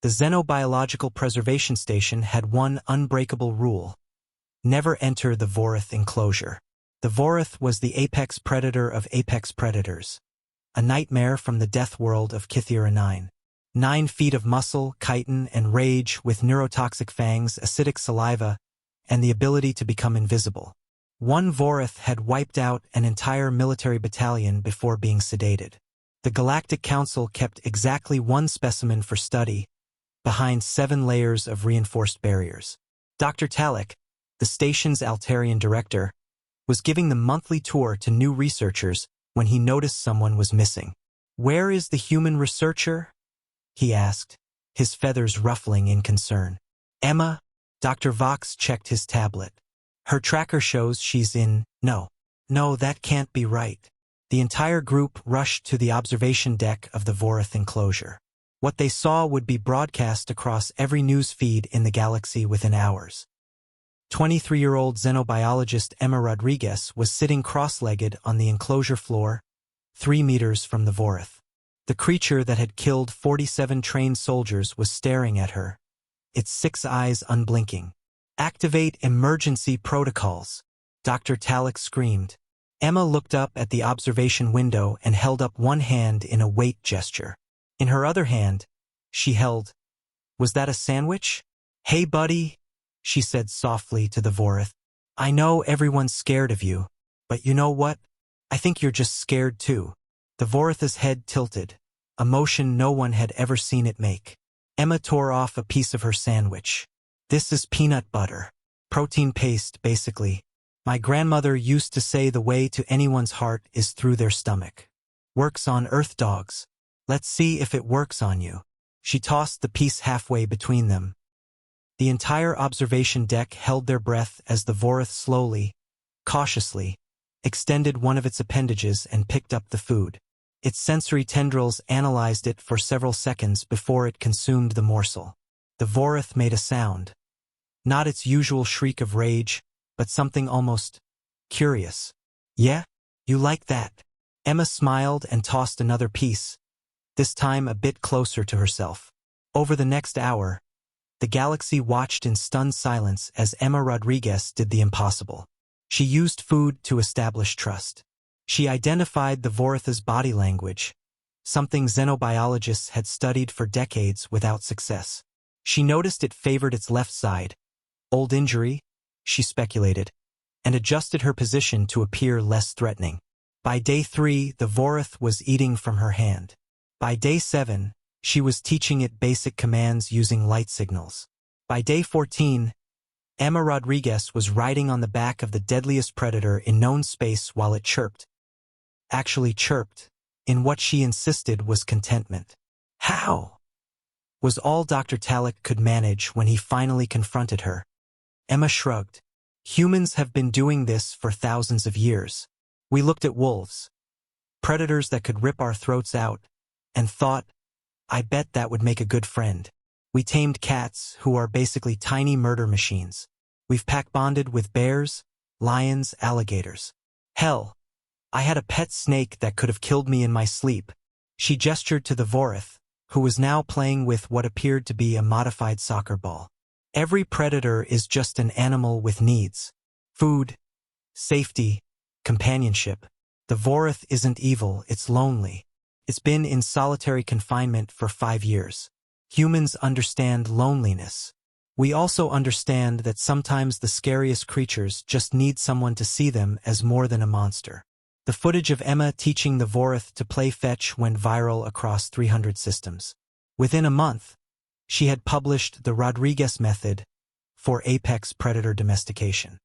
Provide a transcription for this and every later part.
The Xenobiological Preservation Station had one unbreakable rule: never enter the Vorith enclosure. The Vorith was the apex predator of apex predators, a nightmare from the death world of Kythera 9. 9 feet of muscle, chitin, and rage with neurotoxic fangs, acidic saliva, and the ability to become invisible. One Vorith had wiped out an entire military battalion before being sedated. The Galactic Council kept exactly one specimen for study, behind 7 layers of reinforced barriers. Dr. Talek, the station's Altarian director, was giving the monthly tour to new researchers when he noticed someone was missing. "Where is the human researcher?" he asked, his feathers ruffling in concern. "Emma?" Dr. Vox checked his tablet. "Her tracker shows she's in." No, that can't be right." The entire group rushed to the observation deck of the Vorith enclosure. What they saw would be broadcast across every news feed in the galaxy within hours. 23-year-old xenobiologist Emma Rodriguez was sitting cross-legged on the enclosure floor, 3 meters from the Vorith. The creature that had killed 47 trained soldiers was staring at her, its 6 eyes unblinking. "Activate emergency protocols," Dr. Talek screamed. Emma looked up at the observation window and held up one hand in a wait gesture. In her other hand, she held— was that a sandwich? "Hey, buddy," she said softly to the Vorith. "I know everyone's scared of you, but you know what? I think you're just scared too." The Vorith's head tilted, a motion no one had ever seen it make. Emma tore off a piece of her sandwich. "This is peanut butter. Protein paste, basically. My grandmother used to say the way to anyone's heart is through their stomach. Works on Earth dogs. Let's see if it works on you." She tossed the piece halfway between them. The entire observation deck held their breath as the Vorith slowly, cautiously, extended one of its appendages and picked up the food. Its sensory tendrils analyzed it for several seconds before it consumed the morsel. The Vorith made a sound. Not its usual shriek of rage, but something almost curious. "Yeah? You like that?" Emma smiled and tossed another piece, this time a bit closer to herself. Over the next hour, the galaxy watched in stunned silence as Emma Rodriguez did the impossible. She used food to establish trust. She identified the Vorith's body language, something xenobiologists had studied for decades without success. She noticed it favored its left side. Old injury, she speculated, and adjusted her position to appear less threatening. By day 3, the Vorith was eating from her hand. By day 7, she was teaching it basic commands using light signals. By day 14, Emma Rodriguez was riding on the back of the deadliest predator in known space while it chirped. Actually chirped, in what she insisted was contentment. "How?" was all Dr. Talek could manage when he finally confronted her. Emma shrugged. "Humans have been doing this for thousands of years. We looked at wolves, predators that could rip our throats out, and thought, I bet that would make a good friend. We tamed cats, who are basically tiny murder machines. We've pack-bonded with bears, lions, alligators. Hell, I had a pet snake that could have killed me in my sleep." She gestured to the Vorith, who was now playing with what appeared to be a modified soccer ball. "Every predator is just an animal with needs. Food, safety, companionship. The Vorith isn't evil, it's lonely. It's been in solitary confinement for 5 years. Humans understand loneliness. We also understand that sometimes the scariest creatures just need someone to see them as more than a monster." The footage of Emma teaching the Vorith to play fetch went viral across 300 systems. Within a month, she had published the Rodriguez method for apex predator domestication.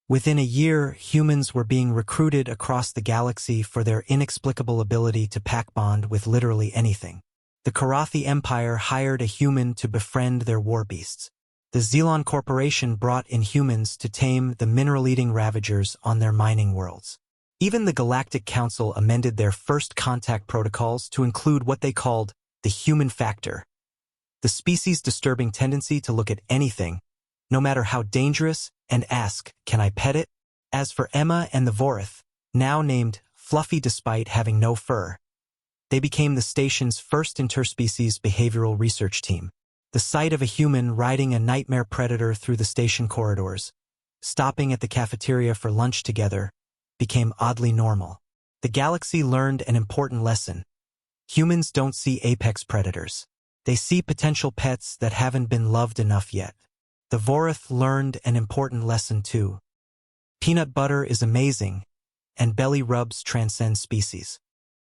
Within a year, humans were being recruited across the galaxy for their inexplicable ability to pack bond with literally anything. The Karathi Empire hired a human to befriend their war beasts. The Xelon Corporation brought in humans to tame the mineral-eating ravagers on their mining worlds. Even the Galactic Council amended their first contact protocols to include what they called the human factor, the species' disturbing tendency to look at anything, no matter how dangerous, and ask, "Can I pet it?" As for Emma and the Vorith, now named Fluffy despite having no fur, They became the station's first interspecies behavioral research team. The sight of a human riding a nightmare predator through the station corridors, stopping at the cafeteria for lunch together, became oddly normal. The galaxy learned an important lesson. Humans don't see apex predators. They see potential pets that haven't been loved enough yet. The Vorith learned an important lesson too. Peanut butter is amazing, and belly rubs transcend species.